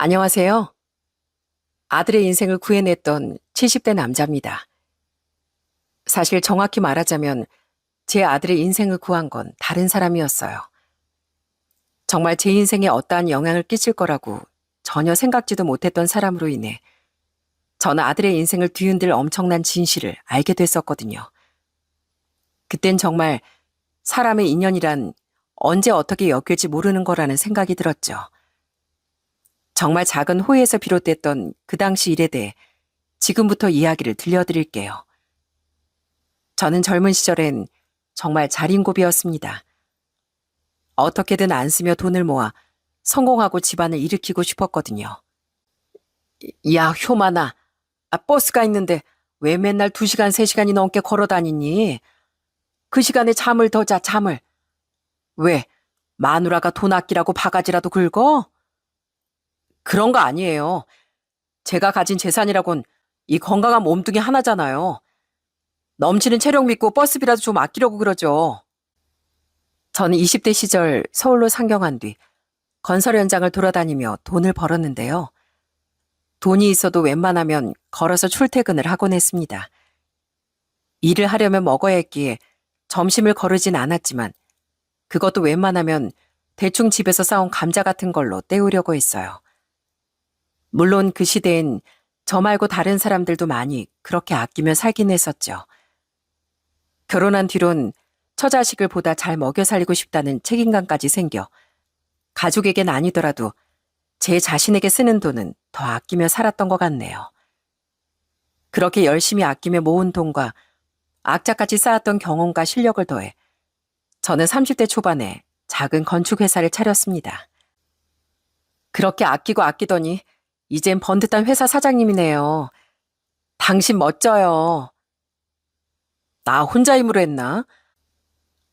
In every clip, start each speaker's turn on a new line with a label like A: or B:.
A: 안녕하세요. 아들의 인생을 구해냈던 70대 남자입니다. 사실 정확히 말하자면 제 아들의 인생을 구한 건 다른 사람이었어요. 정말 제 인생에 어떠한 영향을 끼칠 거라고 전혀 생각지도 못했던 사람으로 인해 저는 아들의 인생을 뒤흔들 엄청난 진실을 알게 됐었거든요. 그땐 정말 사람의 인연이란 언제 어떻게 엮일지 모르는 거라는 생각이 들었죠. 정말 작은 호의에서 비롯됐던 그 당시 일에 대해 지금부터 이야기를 들려드릴게요. 저는 젊은 시절엔 정말 자린고비였습니다. 어떻게든 안 쓰며 돈을 모아 성공하고 집안을 일으키고 싶었거든요. 야, 효만아. 버스가 있는데 왜 맨날 2시간, 3시간이 넘게 걸어 다니니? 그 시간에 잠을 더 자, 잠을. 왜? 마누라가 돈 아끼라고 바가지라도 긁어? 그런 거 아니에요. 제가 가진 재산이라곤 이 건강한 몸뚱이 하나잖아요. 넘치는 체력 믿고 버스비라도 좀 아끼려고 그러죠. 저는 20대 시절 서울로 상경한 뒤 건설 현장을 돌아다니며 돈을 벌었는데요. 돈이 있어도 웬만하면 걸어서 출퇴근을 하곤 했습니다. 일을 하려면 먹어야 했기에 점심을 거르진 않았지만 그것도 웬만하면 대충 집에서 싸온 감자 같은 걸로 때우려고 했어요. 물론 그 시대엔 저 말고 다른 사람들도 많이 그렇게 아끼며 살긴 했었죠. 결혼한 뒤론 처자식을 보다 잘 먹여 살리고 싶다는 책임감까지 생겨 가족에겐 아니더라도 제 자신에게 쓰는 돈은 더 아끼며 살았던 것 같네요. 그렇게 열심히 아끼며 모은 돈과 악자까지 쌓았던 경험과 실력을 더해 저는 30대 초반에 작은 건축회사를 차렸습니다. 그렇게 아끼고 아끼더니 이젠 번듯한 회사 사장님이네요. 당신 멋져요. 나 혼자 힘으로 했나?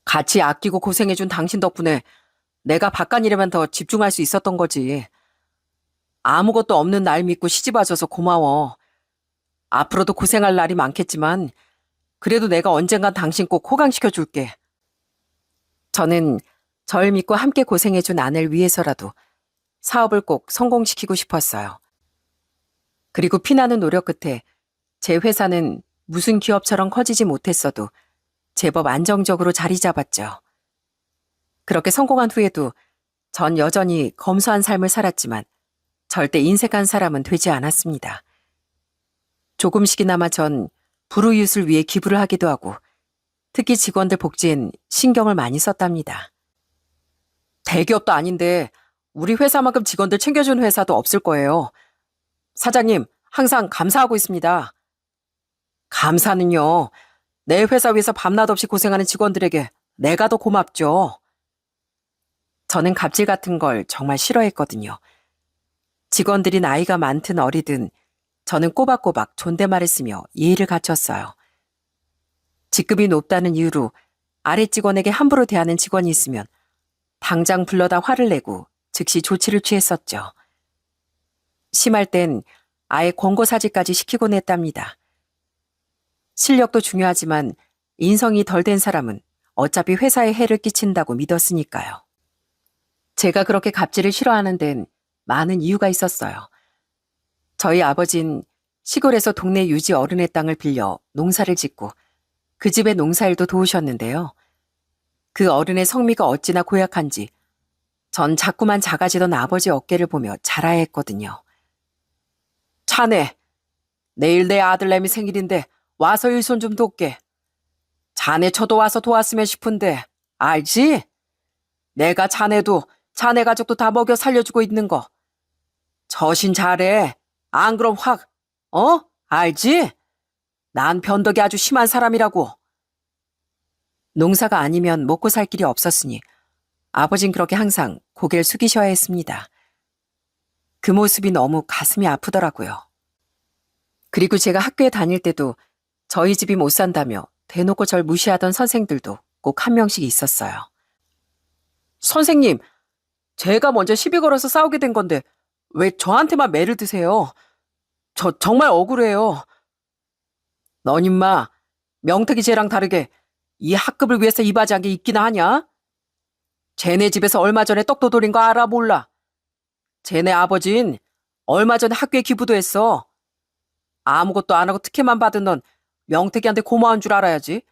A: 같이 아끼고 고생해준 당신 덕분에 내가 바깥일에만 더 집중할 수 있었던 거지. 아무것도 없는 날 믿고 시집 와줘서 고마워. 앞으로도 고생할 날이 많겠지만 그래도 내가 언젠간 당신 꼭 호강시켜줄게. 저는 절 믿고 함께 고생해준 아내를 위해서라도 사업을 꼭 성공시키고 싶었어요. 그리고 피나는 노력 끝에 제 회사는 무슨 기업처럼 커지지 못했어도 제법 안정적으로 자리 잡았죠. 그렇게 성공한 후에도 전 여전히 검소한 삶을 살았지만 절대 인색한 사람은 되지 않았습니다. 조금씩이나마 전 불우이웃을 위해 기부를 하기도 하고 특히 직원들 복지엔 신경을 많이 썼답니다. 대기업도 아닌데 우리 회사만큼 직원들 챙겨주는 회사도 없을 거예요. 사장님, 항상 감사하고 있습니다. 감사는요. 내 회사 위해서 밤낮 없이 고생하는 직원들에게 내가 더 고맙죠. 저는 갑질 같은 걸 정말 싫어했거든요. 직원들이 나이가 많든 어리든 저는 꼬박꼬박 존댓말을 쓰며 예의를 갖췄어요. 직급이 높다는 이유로 아래 직원에게 함부로 대하는 직원이 있으면 당장 불러다 화를 내고 즉시 조치를 취했었죠. 심할 땐 아예 권고사직까지 시키곤 했답니다. 실력도 중요하지만 인성이 덜 된 사람은 어차피 회사에 해를 끼친다고 믿었으니까요. 제가 그렇게 갑질을 싫어하는 데는 많은 이유가 있었어요. 저희 아버진 시골에서 동네 유지 어른의 땅을 빌려 농사를 짓고 그 집의 농사일도 도우셨는데요. 그 어른의 성미가 어찌나 고약한지 전 자꾸만 작아지던 아버지 어깨를 보며 자라야 했거든요. 자네, 내일 내 아들내미 생일인데 와서 일손 좀 돕게. 자네 저도 와서 도왔으면 싶은데 알지? 내가 자네도 자네 가족도 다 먹여 살려주고 있는 거. 저신 잘해. 안 그럼 확, 알지? 난 변덕이 아주 심한 사람이라고. 농사가 아니면 먹고 살 길이 없었으니 아버진 그렇게 항상 고개를 숙이셔야 했습니다. 그 모습이 너무 가슴이 아프더라고요. 그리고 제가 학교에 다닐 때도 저희 집이 못 산다며 대놓고 절 무시하던 선생들도 꼭 한 명씩 있었어요. 선생님, 제가 먼저 시비 걸어서 싸우게 된 건데 왜 저한테만 매를 드세요? 저 정말 억울해요. 넌 임마 명태기 쟤랑 다르게 이 학급을 위해서 이바지한 게 있기나 하냐? 쟤네 집에서 얼마 전에 떡도 돌린 거 알아 몰라? 쟤네 아버진 얼마 전에 학교에 기부도 했어. 아무것도 안 하고 특혜만 받은 넌 명태기한테 고마운 줄 알아야지.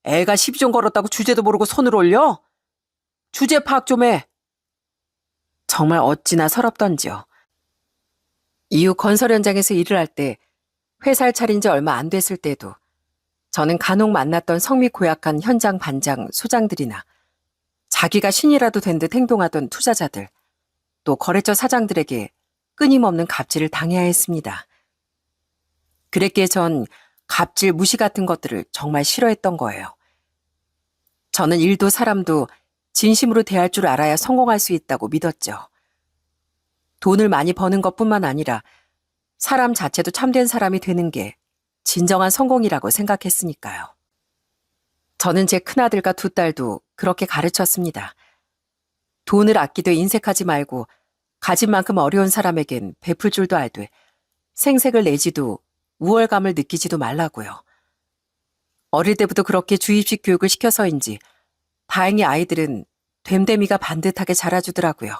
A: 애가 시비 좀 걸었다고 주제도 모르고 손을 올려? 주제 파악 좀 해. 정말 어찌나 서럽던지요. 이후 건설 현장에서 일을 할 때 회사를 차린 지 얼마 안 됐을 때도 저는 간혹 만났던 성미 고약한 현장 반장, 소장들이나 자기가 신이라도 된 듯 행동하던 투자자들, 또 거래처 사장들에게 끊임없는 갑질을 당해야 했습니다. 그랬기에 전 갑질 무시 같은 것들을 정말 싫어했던 거예요. 저는 일도 사람도 진심으로 대할 줄 알아야 성공할 수 있다고 믿었죠. 돈을 많이 버는 것뿐만 아니라 사람 자체도 참된 사람이 되는 게 진정한 성공이라고 생각했으니까요. 저는 제 큰아들과 두 딸도 그렇게 가르쳤습니다. 돈을 아끼되 인색하지 말고 가진 만큼 어려운 사람에겐 베풀 줄도 알되 생색을 내지도 우월감을 느끼지도 말라고요. 어릴 때부터 그렇게 주입식 교육을 시켜서인지 다행히 아이들은 됨됨이가 반듯하게 자라주더라고요.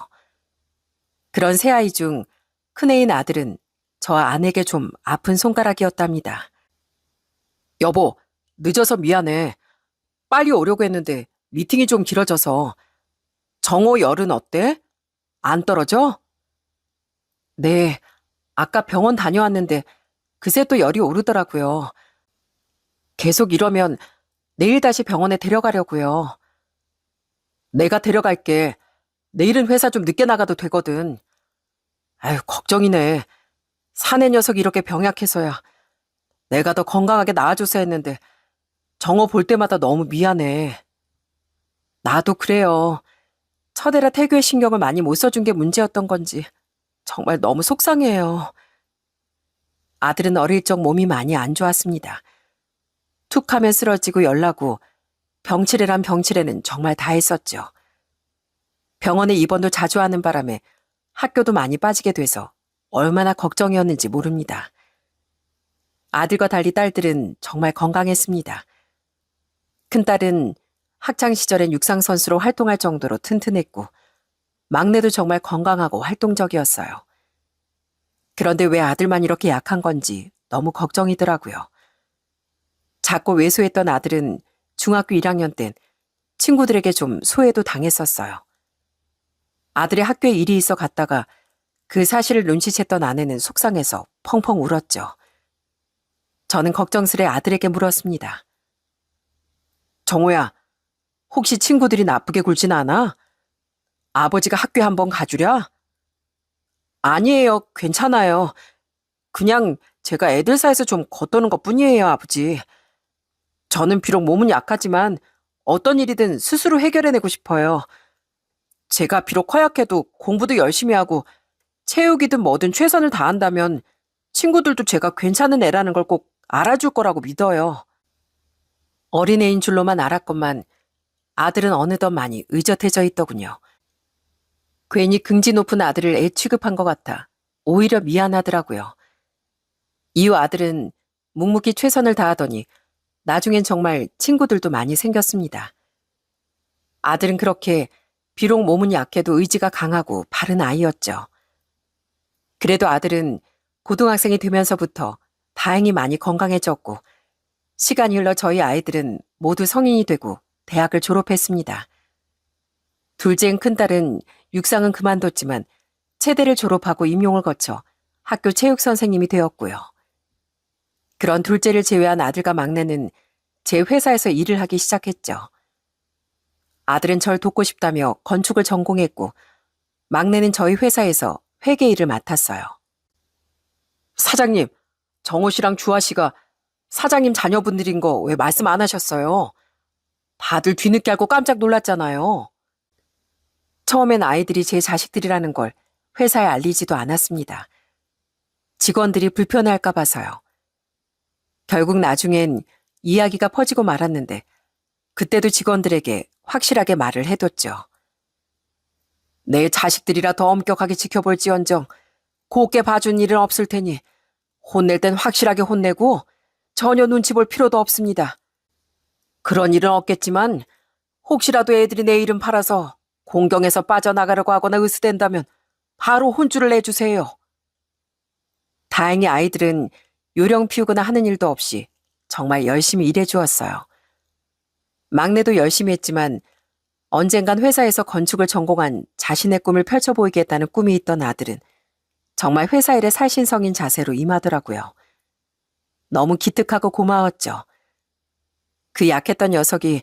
A: 그런 세 아이 중 큰애인 아들은 저와 아내에게 좀 아픈 손가락이었답니다. 여보, 늦어서 미안해. 빨리 오려고 했는데 미팅이 좀 길어져서. 정오 열은 어때? 안 떨어져? 네, 아까 병원 다녀왔는데 그새 또 열이 오르더라고요. 계속 이러면 내일 다시 병원에 데려가려고요. 내가 데려갈게. 내일은 회사 좀 늦게 나가도 되거든. 아유, 걱정이네. 사내 녀석이 이렇게 병약해서야 내가 더 건강하게 나아줘서 했는데 정호 볼 때마다 너무 미안해. 나도 그래요. 첫애라 태교의 신경을 많이 못 써준 게 문제였던 건지 정말 너무 속상해요. 아들은 어릴 적 몸이 많이 안 좋았습니다. 툭 하면 쓰러지고 열나고 병치레란 병치레는 정말 다 했었죠. 병원에 입원도 자주 하는 바람에 학교도 많이 빠지게 돼서 얼마나 걱정이었는지 모릅니다. 아들과 달리 딸들은 정말 건강했습니다. 큰딸은 학창시절엔 육상선수로 활동할 정도로 튼튼했고 막내도 정말 건강하고 활동적이었어요. 그런데 왜 아들만 이렇게 약한 건지 너무 걱정이더라고요. 작고 왜소했던 아들은 중학교 1학년 땐 친구들에게 좀 소외도 당했었어요. 아들의 학교에 일이 있어 갔다가 그 사실을 눈치챘던 아내는 속상해서 펑펑 울었죠. 저는 걱정스레 아들에게 물었습니다. 정호야, 혹시 친구들이 나쁘게 굴진 않아? 아버지가 학교에 한번 가주랴? 아니에요, 괜찮아요. 그냥 제가 애들 사이에서 좀 겉도는 것뿐이에요, 아버지. 저는 비록 몸은 약하지만 어떤 일이든 스스로 해결해내고 싶어요. 제가 비록 허약해도 공부도 열심히 하고 체육이든 뭐든 최선을 다한다면 친구들도 제가 괜찮은 애라는 걸 꼭 알아줄 거라고 믿어요. 어린애인 줄로만 알았건만 아들은 어느덧 많이 의젓해져 있더군요. 괜히 긍지 높은 아들을 애 취급한 것 같아 오히려 미안하더라고요. 이후 아들은 묵묵히 최선을 다하더니 나중엔 정말 친구들도 많이 생겼습니다. 아들은 그렇게 비록 몸은 약해도 의지가 강하고 바른 아이였죠. 그래도 아들은 고등학생이 되면서부터 다행히 많이 건강해졌고 시간이 흘러 저희 아이들은 모두 성인이 되고 대학을 졸업했습니다. 둘째인 큰딸은 육상은 그만뒀지만 체대를 졸업하고 임용을 거쳐 학교 체육 선생님이 되었고요. 그런 둘째를 제외한 아들과 막내는 제 회사에서 일을 하기 시작했죠. 아들은 절 돕고 싶다며 건축을 전공했고 막내는 저희 회사에서 회계 일을 맡았어요. 사장님, 정호 씨랑 주아 씨가 사장님 자녀분들인 거 왜 말씀 안 하셨어요? 다들 뒤늦게 알고 깜짝 놀랐잖아요. 처음엔 아이들이 제 자식들이라는 걸 회사에 알리지도 않았습니다. 직원들이 불편해할까 봐서요. 결국 나중엔 이야기가 퍼지고 말았는데 그때도 직원들에게 확실하게 말을 해뒀죠. 내 자식들이라 더 엄격하게 지켜볼지언정 곱게 봐준 일은 없을 테니 혼낼 땐 확실하게 혼내고 전혀 눈치 볼 필요도 없습니다. 그런 일은 없겠지만 혹시라도 애들이 내 이름 팔아서 공경에서 빠져나가려고 하거나 으스댄다면 바로 혼쭐을 내주세요. 다행히 아이들은 요령 피우거나 하는 일도 없이 정말 열심히 일해 주었어요. 막내도 열심히 했지만 언젠간 회사에서 건축을 전공한 자신의 꿈을 펼쳐 보이겠다는 꿈이 있던 아들은 정말 회사 일에 살신성인 자세로 임하더라고요. 너무 기특하고 고마웠죠. 그 약했던 녀석이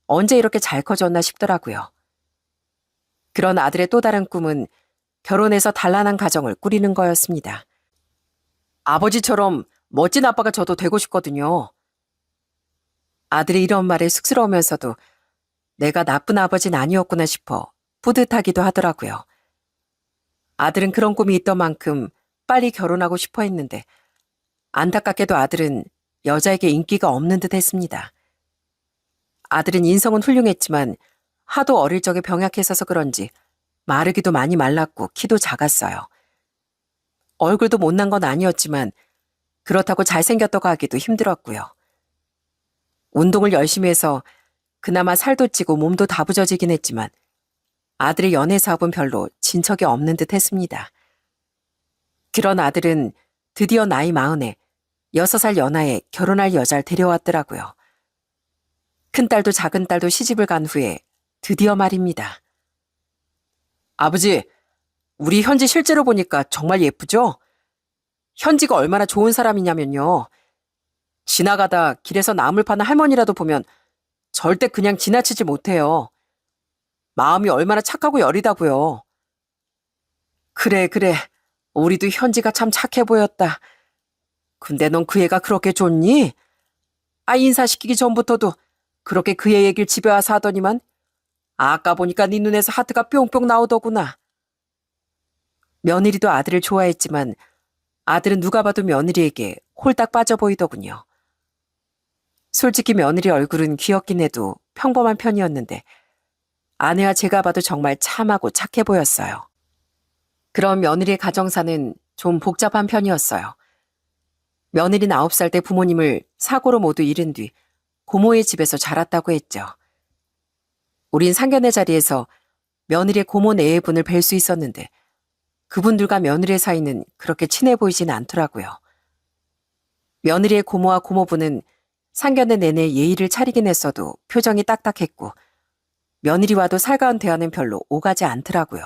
A: 언제 이렇게 잘 커졌나 싶더라고요. 그런 아들의 또 다른 꿈은 결혼해서 단란한 가정을 꾸리는 거였습니다. 아버지처럼 멋진 아빠가 저도 되고 싶거든요. 아들이 이런 말에 쑥스러우면서도 내가 나쁜 아버지는 아니었구나 싶어 뿌듯하기도 하더라고요. 아들은 그런 꿈이 있던 만큼 빨리 결혼하고 싶어 했는데 안타깝게도 아들은 여자에게 인기가 없는 듯 했습니다. 아들은 인성은 훌륭했지만 하도 어릴 적에 병약했어서 그런지 마르기도 많이 말랐고 키도 작았어요. 얼굴도 못난 건 아니었지만 그렇다고 잘생겼다고 하기도 힘들었고요. 운동을 열심히 해서 그나마 살도 찌고 몸도 다부져지긴 했지만 아들의 연애 사업은 별로 진척이 없는 듯 했습니다. 그런 아들은 드디어 나이 40에 6살 연하에 결혼할 여자를 데려왔더라고요. 큰딸도 작은딸도 시집을 간 후에 드디어 말입니다. 아버지, 우리 현지 실제로 보니까 정말 예쁘죠? 현지가 얼마나 좋은 사람이냐면요. 지나가다 길에서 나물 파는 할머니라도 보면 절대 그냥 지나치지 못해요. 마음이 얼마나 착하고 여리다고요. 그래, 그래. 우리도 현지가 참 착해 보였다. 근데 넌 그 애가 그렇게 좋니? 인사시키기 전부터도 그렇게 그 애 얘기를 집에 와서 하더니만 아까 보니까 네 눈에서 하트가 뿅뿅 나오더구나. 며느리도 아들을 좋아했지만 아들은 누가 봐도 며느리에게 홀딱 빠져 보이더군요. 솔직히 며느리 얼굴은 귀엽긴 해도 평범한 편이었는데 아내와 제가 봐도 정말 참하고 착해 보였어요. 그런 며느리의 가정사는 좀 복잡한 편이었어요. 며느리는 9살 때 부모님을 사고로 모두 잃은 뒤 고모의 집에서 자랐다고 했죠. 우린 상견례 자리에서 며느리의 고모 내외분을 뵐 수 있었는데 그분들과 며느리의 사이는 그렇게 친해 보이지는 않더라고요. 며느리의 고모와 고모부는 상견례 내내 예의를 차리긴 했어도 표정이 딱딱했고 며느리와도 살가운 대화는 별로 오가지 않더라고요.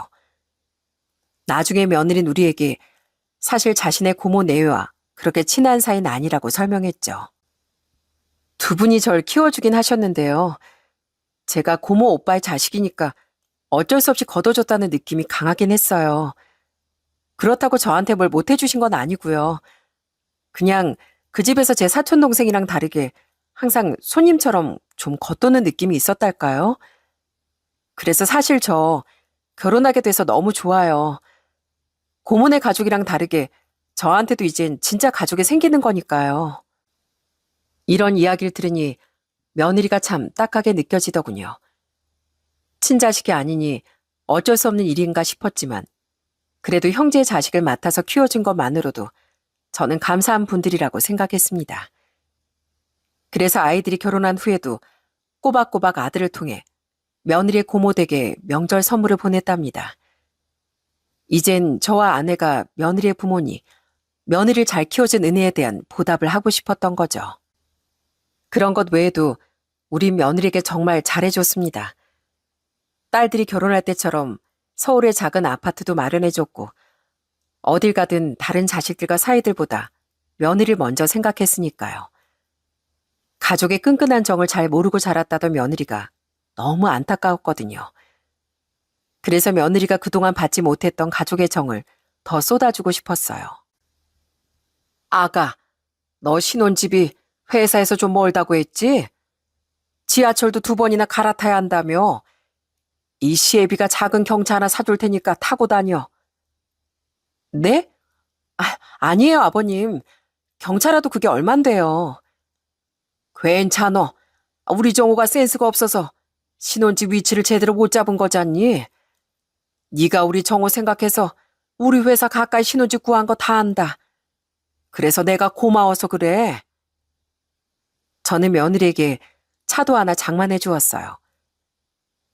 A: 나중에 며느리는 우리에게 사실 자신의 고모 내외와 그렇게 친한 사이는 아니라고 설명했죠. 두 분이 절 키워주긴 하셨는데요. 제가 고모 오빠의 자식이니까 어쩔 수 없이 거둬줬다는 느낌이 강하긴 했어요. 그렇다고 저한테 뭘 못해주신 건 아니고요. 그냥 그 집에서 제 사촌 동생이랑 다르게 항상 손님처럼 좀 겉도는 느낌이 있었달까요? 그래서 사실 저 결혼하게 돼서 너무 좋아요. 고모네 가족이랑 다르게 저한테도 이젠 진짜 가족이 생기는 거니까요. 이런 이야기를 들으니 며느리가 참 딱하게 느껴지더군요. 친자식이 아니니 어쩔 수 없는 일인가 싶었지만 그래도 형제의 자식을 맡아서 키워준 것만으로도 저는 감사한 분들이라고 생각했습니다. 그래서 아이들이 결혼한 후에도 꼬박꼬박 아들을 통해 며느리의 고모댁에 명절 선물을 보냈답니다. 이젠 저와 아내가 며느리의 부모니 며느리를 잘 키워준 은혜에 대한 보답을 하고 싶었던 거죠. 그런 것 외에도 우린 며느리에게 정말 잘해줬습니다. 딸들이 결혼할 때처럼 서울의 작은 아파트도 마련해줬고 어딜 가든 다른 자식들과 사이들보다 며느리를 먼저 생각했으니까요. 가족의 끈끈한 정을 잘 모르고 자랐다던 며느리가 너무 안타까웠거든요. 그래서 며느리가 그동안 받지 못했던 가족의 정을 더 쏟아주고 싶었어요. 아가, 너 신혼집이 회사에서 좀 멀다고 했지? 지하철도 2번이나 갈아타야 한다며. 이 시애비가 작은 경차 하나 사줄 테니까 타고 다녀. 네? 아니에요, 아버님. 경차라도 그게 얼만데요. 괜찮어. 우리 정호가 센스가 없어서 신혼집 위치를 제대로 못 잡은 거잖니. 네가 우리 정호 생각해서 우리 회사 가까이 신혼집 구한 거 다 안다. 그래서 내가 고마워서 그래. 저는 며느리에게 차도 하나 장만해 주었어요.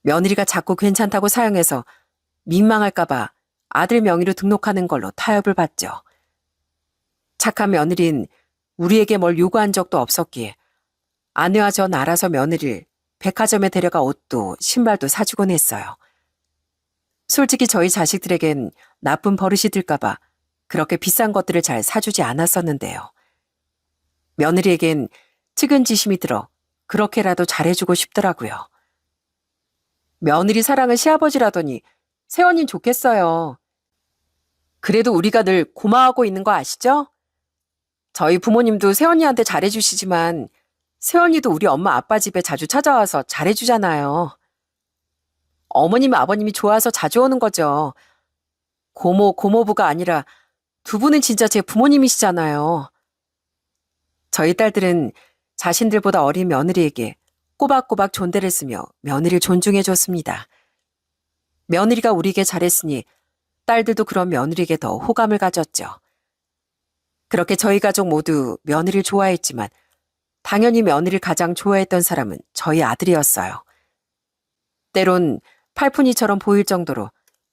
A: 며느리가 자꾸 괜찮다고 사용해서 민망할까봐 아들 명의로 등록하는 걸로 타협을 봤죠. 착한 며느린 우리에게 뭘 요구한 적도 없었기에 아내와 전 알아서 며느리를 백화점에 데려가 옷도 신발도 사주곤 했어요. 솔직히 저희 자식들에겐 나쁜 버릇이 들까봐 그렇게 비싼 것들을 잘 사주지 않았었는데요. 며느리에겐 측은지심이 들어 그렇게라도 잘해주고 싶더라고요. 며느리 사랑은 시아버지라더니 새언니 좋겠어요. 그래도 우리가 늘 고마워하고 있는 거 아시죠? 저희 부모님도 새언니한테 잘해주시지만 새언니도 우리 엄마 아빠 집에 자주 찾아와서 잘해주잖아요. 어머님 아버님이 좋아서 자주 오는 거죠. 고모, 고모부가 아니라 두 분은 진짜 제 부모님이시잖아요. 저희 딸들은 자신들보다 어린 며느리에게 꼬박꼬박 존대를 쓰며 며느리를 존중해줬습니다. 며느리가 우리에게 잘했으니 딸들도 그런 며느리에게 더 호감을 가졌죠. 그렇게 저희 가족 모두 며느리를 좋아했지만 당연히 며느리를 가장 좋아했던 사람은 저희 아들이었어요. 때론 팔푼이처럼 보일 정도로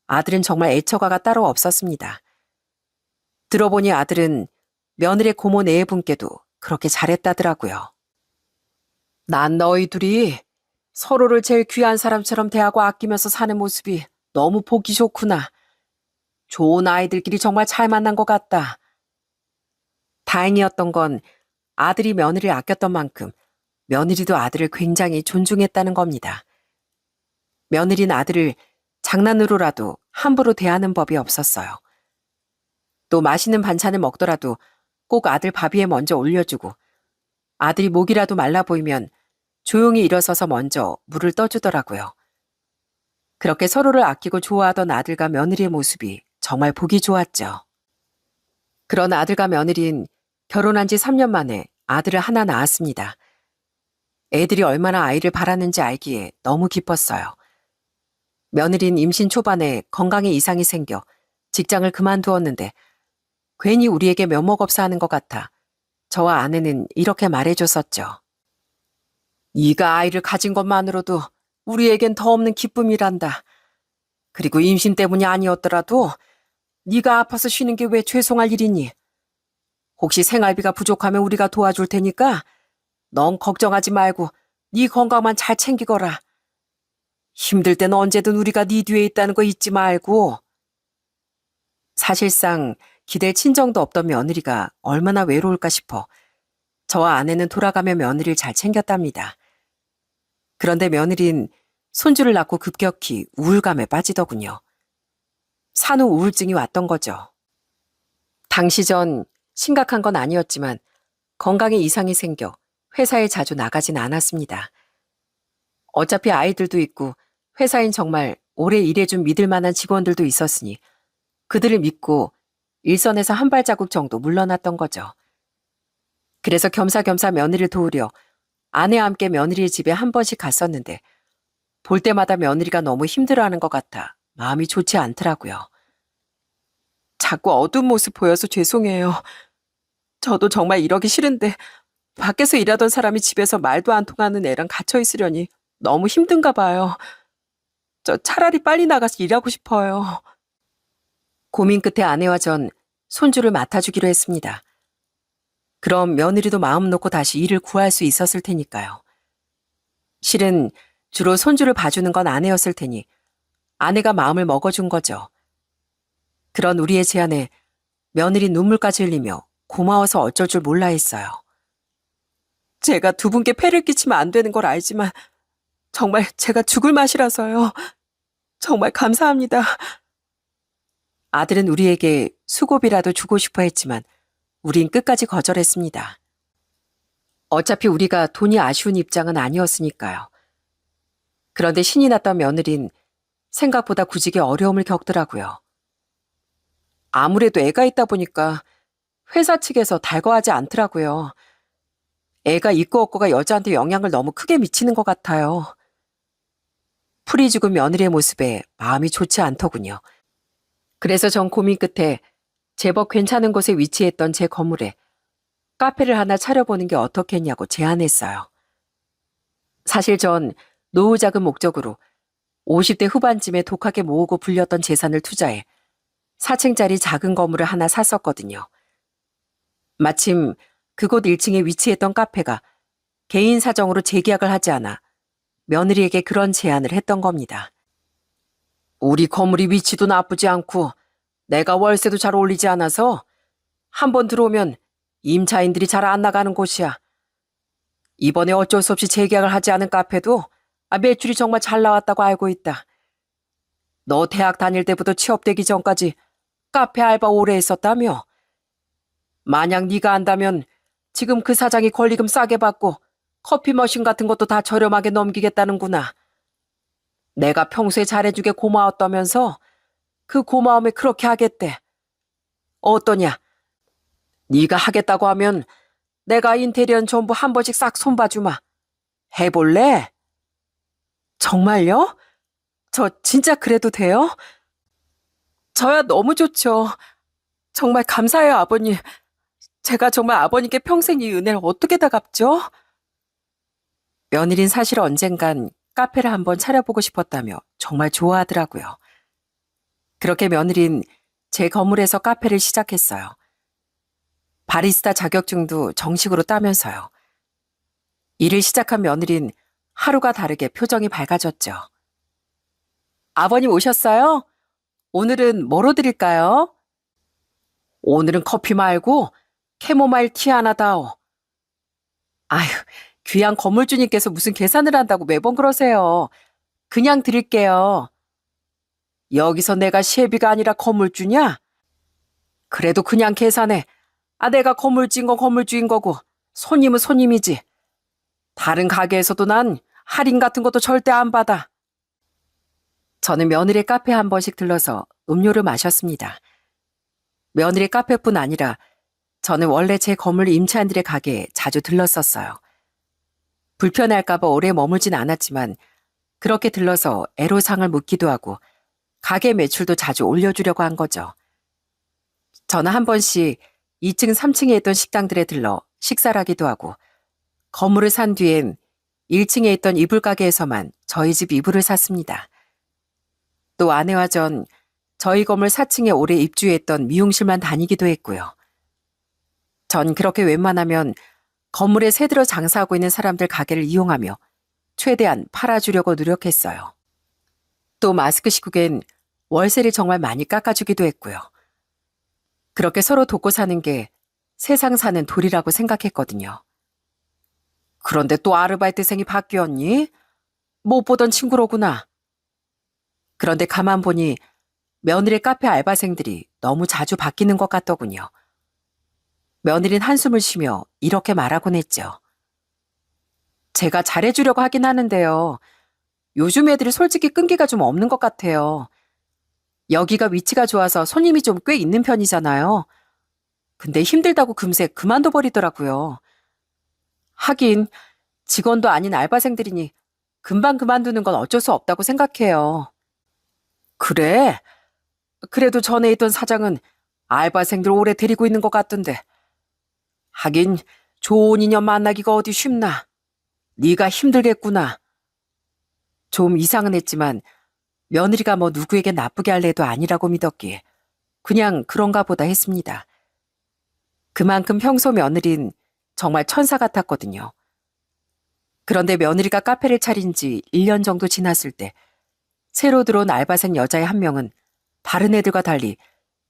A: 아들은 정말 애처가가 따로 없었습니다. 들어보니 아들은 며느리의 고모 네 분께도 그렇게 잘했다더라고요. 난 너희 둘이 서로를 제일 귀한 사람처럼 대하고 아끼면서 사는 모습이 너무 보기 좋구나. 좋은 아이들끼리 정말 잘 만난 것 같다. 다행이었던 건 아들이 며느리를 아꼈던 만큼 며느리도 아들을 굉장히 존중했다는 겁니다. 며느리는 아들을 장난으로라도 함부로 대하는 법이 없었어요. 또 맛있는 반찬을 먹더라도 꼭 아들 밥 위에 먼저 올려주고 아들이 목이라도 말라 보이면 조용히 일어서서 먼저 물을 떠주더라고요. 그렇게 서로를 아끼고 좋아하던 아들과 며느리의 모습이 정말 보기 좋았죠. 그런 아들과 며느리는 결혼한 지 3년 만에 아들을 하나 낳았습니다. 애들이 얼마나 아이를 바랐는지 알기에 너무 기뻤어요. 며느리는 임신 초반에 건강에 이상이 생겨 직장을 그만두었는데 괜히 우리에게 면목없어 하는 것 같아 저와 아내는 이렇게 말해줬었죠. 네가 아이를 가진 것만으로도 우리에겐 더 없는 기쁨이란다. 그리고 임신 때문이 아니었더라도 네가 아파서 쉬는 게 왜 죄송할 일이니? 혹시 생활비가 부족하면 우리가 도와줄 테니까 넌 걱정하지 말고 네 건강만 잘 챙기거라. 힘들 땐 언제든 우리가 네 뒤에 있다는 거 잊지 말고. 사실상 기댈 친정도 없던 며느리가 얼마나 외로울까 싶어 저와 아내는 돌아가며 며느리를 잘 챙겼답니다. 그런데 며느리는 손주를 낳고 급격히 우울감에 빠지더군요. 산후 우울증이 왔던 거죠. 당시 전 심각한 건 아니었지만 건강에 이상이 생겨 회사에 자주 나가진 않았습니다. 어차피 아이들도 있고 회사엔 정말 오래 일해준 믿을 만한 직원들도 있었으니 그들을 믿고 일선에서 한 발자국 정도 물러났던 거죠. 그래서 겸사겸사 며느리를 도우려 아내와 함께 며느리의 집에 한 번씩 갔었는데 볼 때마다 며느리가 너무 힘들어하는 것 같아 마음이 좋지 않더라고요. 자꾸 어두운 모습 보여서 죄송해요. 저도 정말 이러기 싫은데 밖에서 일하던 사람이 집에서 말도 안 통하는 애랑 갇혀 있으려니 너무 힘든가 봐요. 저 차라리 빨리 나가서 일하고 싶어요. 고민 끝에 아내와 전 손주를 맡아주기로 했습니다. 그럼 며느리도 마음 놓고 다시 일을 구할 수 있었을 테니까요. 실은 주로 손주를 봐주는 건 아내였을 테니 아내가 마음을 먹어준 거죠. 그런 우리의 제안에 며느리 눈물까지 흘리며 고마워서 어쩔 줄 몰라 했어요. 제가 두 분께 폐를 끼치면 안 되는 걸 알지만 정말 제가 죽을 맛이라서요. 정말 감사합니다. 아들은 우리에게 수고비라도 주고 싶어 했지만 우린 끝까지 거절했습니다. 어차피 우리가 돈이 아쉬운 입장은 아니었으니까요. 그런데 신이 났던 며느린 생각보다 구직에 어려움을 겪더라고요. 아무래도 애가 있다 보니까 회사 측에서 달궈하지 않더라고요. 애가 있고 없고가 여자한테 영향을 너무 크게 미치는 것 같아요. 풀이 죽은 며느리의 모습에 마음이 좋지 않더군요. 그래서 전 고민 끝에 제법 괜찮은 곳에 위치했던 제 건물에 카페를 하나 차려보는 게 어떻겠냐고 제안했어요. 사실 전 노후 자금 목적으로 50대 후반쯤에 독하게 모으고 불렸던 재산을 투자해 4층짜리 작은 건물을 하나 샀었거든요. 마침 그곳 1층에 위치했던 카페가 개인 사정으로 재계약을 하지 않아 며느리에게 그런 제안을 했던 겁니다. 우리 건물이 위치도 나쁘지 않고 내가 월세도 잘 올리지 않아서 한번 들어오면 임차인들이 잘 안 나가는 곳이야. 이번에 어쩔 수 없이 재계약을 하지 않은 카페도 매출이 정말 잘 나왔다고 알고 있다. 너 대학 다닐 때부터 취업되기 전까지 카페 알바 오래 했었다며? 만약 네가 안다면 지금 그 사장이 권리금 싸게 받고 커피 머신 같은 것도 다 저렴하게 넘기겠다는구나. 내가 평소에 잘해주게 고마웠다면서 그 고마움에 그렇게 하겠대. 어떠냐? 네가 하겠다고 하면 내가 인테리어는 전부 한 번씩 싹 손봐주마. 해볼래? 정말요? 저 진짜 그래도 돼요? 저야 너무 좋죠. 정말 감사해요, 아버님. 제가 정말 아버님께 평생 이 은혜를 어떻게 다 갚죠? 며느린 사실 언젠간 카페를 한번 차려보고 싶었다며 정말 좋아하더라고요. 그렇게 며느린 제 건물에서 카페를 시작했어요. 바리스타 자격증도 정식으로 따면서요. 일을 시작한 며느린 하루가 다르게 표정이 밝아졌죠. 아버님 오셨어요? 오늘은 뭐로 드릴까요? 오늘은 커피 말고 캐모마일 티 하나 다오. 아휴, 귀한 건물주님께서 무슨 계산을 한다고 매번 그러세요. 그냥 드릴게요. 여기서 내가 셰비가 아니라 건물주냐? 그래도 그냥 계산해. 내가 건물주인 건 건물주인 거고 손님은 손님이지. 다른 가게에서도 난 할인 같은 것도 절대 안 받아. 저는 며느리 카페 한 번씩 들러서 음료를 마셨습니다. 며느리 카페뿐 아니라 저는 원래 제 건물 임차인들의 가게에 자주 들렀었어요. 불편할까봐 오래 머물진 않았지만 그렇게 들러서 애로사항을 묻기도 하고 가게 매출도 자주 올려주려고 한 거죠. 저는 한 번씩 2층, 3층에 있던 식당들에 들러 식사를 하기도 하고 건물을 산 뒤엔 1층에 있던 이불 가게에서만 저희 집 이불을 샀습니다. 또 아내와 전 저희 건물 4층에 오래 입주했던 미용실만 다니기도 했고요. 전 그렇게 웬만하면 건물에 새들어 장사하고 있는 사람들 가게를 이용하며 최대한 팔아주려고 노력했어요. 또 마스크 시국엔 월세를 정말 많이 깎아주기도 했고요. 그렇게 서로 돕고 사는 게 세상 사는 도리라고 생각했거든요. 그런데 또 아르바이트생이 바뀌었니? 못 보던 친구로구나. 그런데 가만 보니 며느리 카페 알바생들이 너무 자주 바뀌는 것 같더군요. 며느리는 한숨을 쉬며 이렇게 말하곤 했죠. 제가 잘해주려고 하긴 하는데요. 요즘 애들이 솔직히 끈기가 좀 없는 것 같아요. 여기가 위치가 좋아서 손님이 좀 꽤 있는 편이잖아요. 근데 힘들다고 금세 그만둬 버리더라고요. 하긴 직원도 아닌 알바생들이니 금방 그만두는 건 어쩔 수 없다고 생각해요. 그래? 그래도 전에 있던 사장은 알바생들 오래 데리고 있는 것 같던데. 하긴 좋은 인연 만나기가 어디 쉽나. 네가 힘들겠구나. 좀 이상은 했지만 며느리가 뭐 누구에게 나쁘게 할 애도 아니라고 믿었기에 그냥 그런가 보다 했습니다. 그만큼 평소 며느린 정말 천사 같았거든요. 그런데 며느리가 카페를 차린 지 1년 정도 지났을 때 새로 들어온 알바생 여자의 한 명은 다른 애들과 달리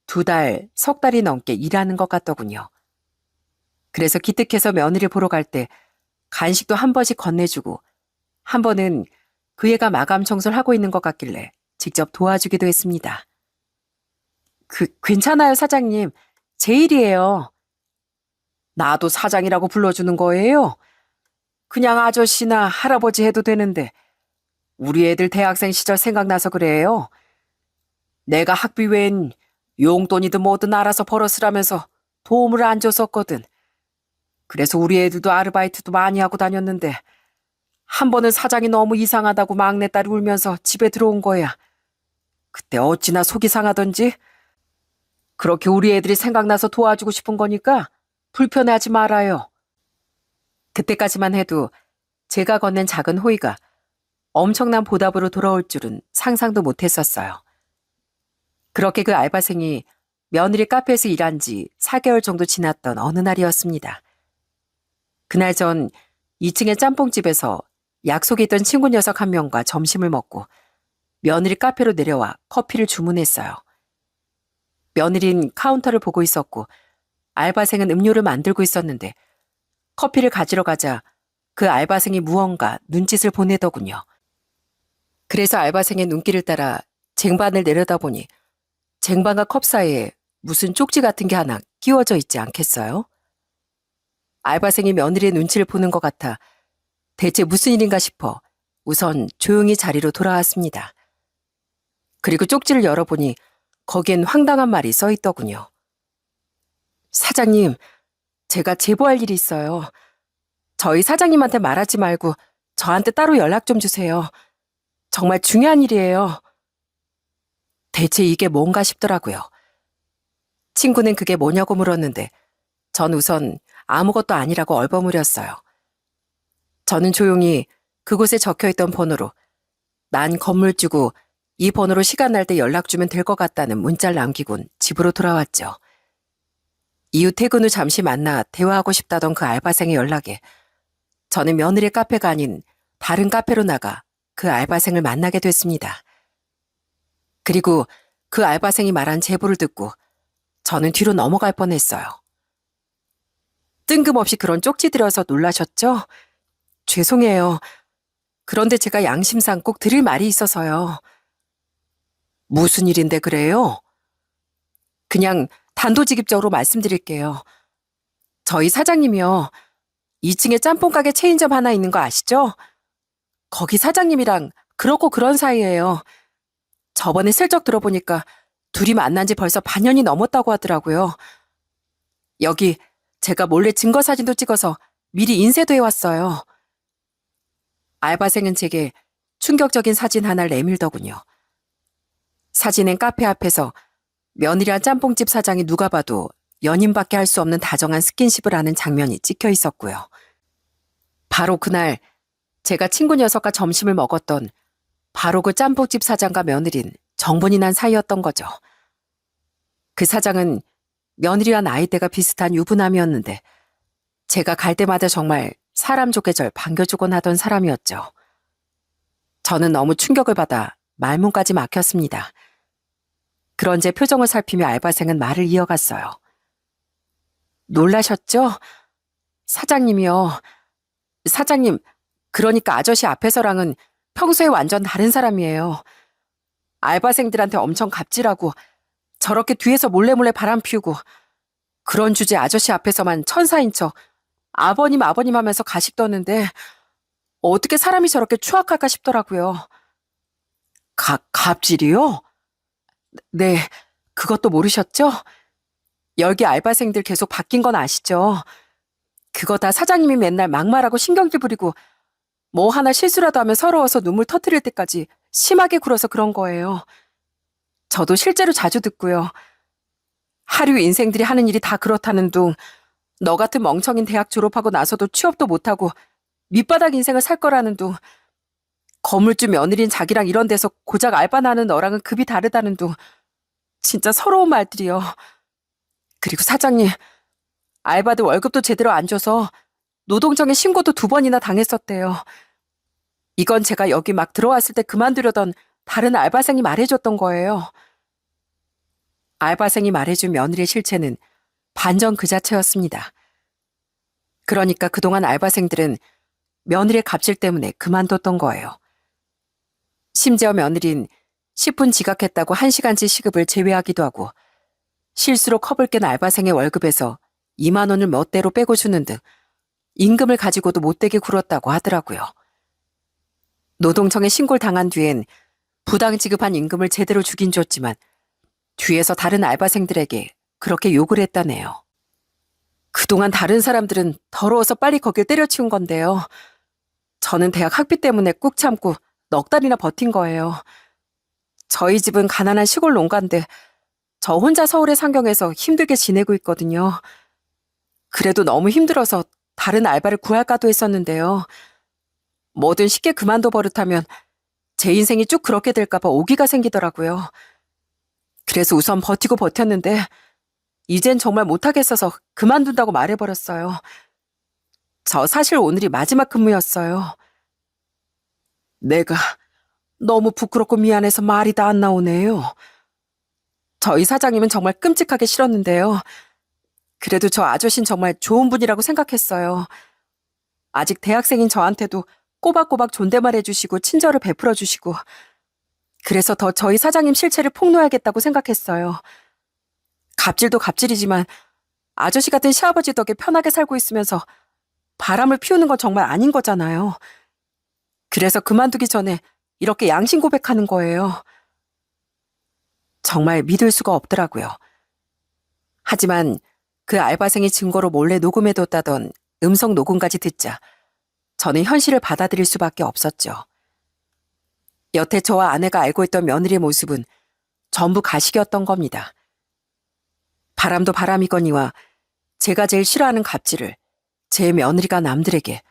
A: 2달, 석 달이 넘게 일하는 것 같더군요. 그래서 기특해서 며느리 보러 갈 때 간식도 한 번씩 건네주고 한 번은 그 애가 마감 청소를 하고 있는 것 같길래 직접 도와주기도 했습니다. 괜찮아요, 사장님. 제 일이에요. 나도 사장이라고 불러주는 거예요? 그냥 아저씨나 할아버지 해도 되는데 우리 애들 대학생 시절 생각나서 그래요. 내가 학비 외엔 용돈이든 뭐든 알아서 벌었으라면서 도움을 안 줬었거든. 그래서 우리 애들도 아르바이트도 많이 하고 다녔는데 한 번은 사장이 너무 이상하다고 막내딸이 울면서 집에 들어온 거야. 그때 어찌나 속이 상하던지. 그렇게 우리 애들이 생각나서 도와주고 싶은 거니까 불편해하지 말아요. 그때까지만 해도 제가 건넨 작은 호의가 엄청난 보답으로 돌아올 줄은 상상도 못했었어요. 그렇게 그 알바생이 며느리 카페에서 일한 지 4개월 정도 지났던 어느 날이었습니다. 그날 전 2층의 짬뽕집에서 약속에 있던 친구 녀석 한 명과 점심을 먹고 며느리 카페로 내려와 커피를 주문했어요. 며느린 카운터를 보고 있었고 알바생은 음료를 만들고 있었는데 커피를 가지러 가자 그 알바생이 무언가 눈짓을 보내더군요. 그래서 알바생의 눈길을 따라 쟁반을 내려다보니 쟁반과 컵 사이에 무슨 쪽지 같은 게 하나 끼워져 있지 않겠어요? 알바생이 며느리의 눈치를 보는 것 같아 대체 무슨 일인가 싶어 우선 조용히 자리로 돌아왔습니다. 그리고 쪽지를 열어보니 거기엔 황당한 말이 써 있더군요. 사장님, 제가 제보할 일이 있어요. 저희 사장님한테 말하지 말고 저한테 따로 연락 좀 주세요. 정말 중요한 일이에요. 대체 이게 뭔가 싶더라고요. 친구는 그게 뭐냐고 물었는데 전 우선 아무것도 아니라고 얼버무렸어요. 저는 조용히 그곳에 적혀있던 번호로 난 건물주고 이 번호로 시간 날 때 연락 주면 될 것 같다는 문자를 남기곤 집으로 돌아왔죠. 이후 퇴근 후 잠시 만나 대화하고 싶다던 그 알바생의 연락에 저는 며느리 카페가 아닌 다른 카페로 나가 그 알바생을 만나게 됐습니다. 그리고 그 알바생이 말한 제보를 듣고 저는 뒤로 넘어갈 뻔했어요. 뜬금없이 그런 쪽지 들여서 놀라셨죠? 죄송해요. 그런데 제가 양심상 꼭 드릴 말이 있어서요. 무슨 일인데 그래요? 그냥 단도직입적으로 말씀드릴게요. 저희 사장님이요. 2층에 짬뽕 가게 체인점 하나 있는 거 아시죠? 거기 사장님이랑 그렇고 그런 사이예요. 저번에 슬쩍 들어보니까 둘이 만난 지 벌써 반년이 넘었다고 하더라고요. 여기 제가 몰래 증거 사진도 찍어서 미리 인쇄도 해왔어요. 알바생은 제게 충격적인 사진 하나를 내밀더군요. 사진엔 카페 앞에서 며느리와 짬뽕집 사장이 누가 봐도 연인밖에 할 수 없는 다정한 스킨십을 하는 장면이 찍혀 있었고요. 바로 그날 제가 친구 녀석과 점심을 먹었던 바로 그 짬뽕집 사장과 며느린 정분이 난 사이였던 거죠. 그 사장은 며느리와 나이대가 비슷한 유부남이었는데 제가 갈 때마다 정말 사람 좋게 절 반겨주곤 하던 사람이었죠. 저는 너무 충격을 받아 말문까지 막혔습니다. 그런 제 표정을 살피며 알바생은 말을 이어갔어요. 놀라셨죠? 사장님이요. 사장님, 그러니까 아저씨 앞에서랑은 평소에 완전 다른 사람이에요. 알바생들한테 엄청 갑질하고 저렇게 뒤에서 몰래몰래 바람 피우고 그런 주제 아저씨 앞에서만 천사인 척 아버님 아버님 하면서 가식 떠는데 어떻게 사람이 저렇게 추악할까 싶더라고요. 갑질이요? 네, 그것도 모르셨죠? 열기 알바생들 계속 바뀐 건 아시죠? 그거 다 사장님이 맨날 막말하고 신경질 부리고 뭐 하나 실수라도 하면 서러워서 눈물 터뜨릴 때까지 심하게 굴어서 그런 거예요. 저도 실제로 자주 듣고요. 하류 인생들이 하는 일이 다 그렇다는 둥, 너 같은 멍청인 대학 졸업하고 나서도 취업도 못하고 밑바닥 인생을 살 거라는 둥, 건물주 며느리인 자기랑 이런 데서 고작 알바나 하는 너랑은 급이 다르다는 둥, 진짜 서러운 말들이요. 그리고 사장님, 알바들 월급도 제대로 안 줘서 노동청에 신고도 2번이나 당했었대요. 이건 제가 여기 막 들어왔을 때 그만두려던 다른 알바생이 말해줬던 거예요. 알바생이 말해준 며느리의 실체는 반전 그 자체였습니다. 그러니까 그동안 알바생들은 며느리의 갑질 때문에 그만뒀던 거예요. 심지어 며느린 10분 지각했다고 1시간치 시급을 제외하기도 하고 실수로 컵을 깬 알바생의 월급에서 2만 원을 멋대로 빼고 주는 등 임금을 가지고도 못되게 굴었다고 하더라고요. 노동청에 신고를 당한 뒤엔 부당 지급한 임금을 제대로 주긴 줬지만 뒤에서 다른 알바생들에게 그렇게 욕을 했다네요. 그동안 다른 사람들은 더러워서 빨리 거길 때려치운 건데요. 저는 대학 학비 때문에 꾹 참고 넉 달이나 버틴 거예요. 저희 집은 가난한 시골 농가인데 저 혼자 서울의 상경에서 힘들게 지내고 있거든요. 그래도 너무 힘들어서 다른 알바를 구할까도 했었는데요. 뭐든 쉽게 그만둬 버릇하면 제 인생이 쭉 그렇게 될까 봐 오기가 생기더라고요. 그래서 우선 버티고 버텼는데 이젠 정말 못하겠어서 그만둔다고 말해버렸어요. 저 사실 오늘이 마지막 근무였어요. 내가 너무 부끄럽고 미안해서 말이 다 안 나오네요. 저희 사장님은 정말 끔찍하게 싫었는데요. 그래도 저 아저씨는 정말 좋은 분이라고 생각했어요. 아직 대학생인 저한테도 꼬박꼬박 존댓말 해주시고 친절을 베풀어 주시고 그래서 더 저희 사장님 실체를 폭로해야겠다고 생각했어요. 갑질도 갑질이지만 아저씨 같은 시아버지 덕에 편하게 살고 있으면서 바람을 피우는 건 정말 아닌 거잖아요. 그래서 그만두기 전에 이렇게 양심 고백하는 거예요. 정말 믿을 수가 없더라고요. 하지만 그 알바생이 증거로 몰래 녹음해뒀다던 음성 녹음까지 듣자 저는 현실을 받아들일 수밖에 없었죠. 여태 저와 아내가 알고 있던 며느리의 모습은 전부 가식이었던 겁니다. 바람도 바람이거니와 제가 제일 싫어하는 갑질을 제 며느리가 남들에게,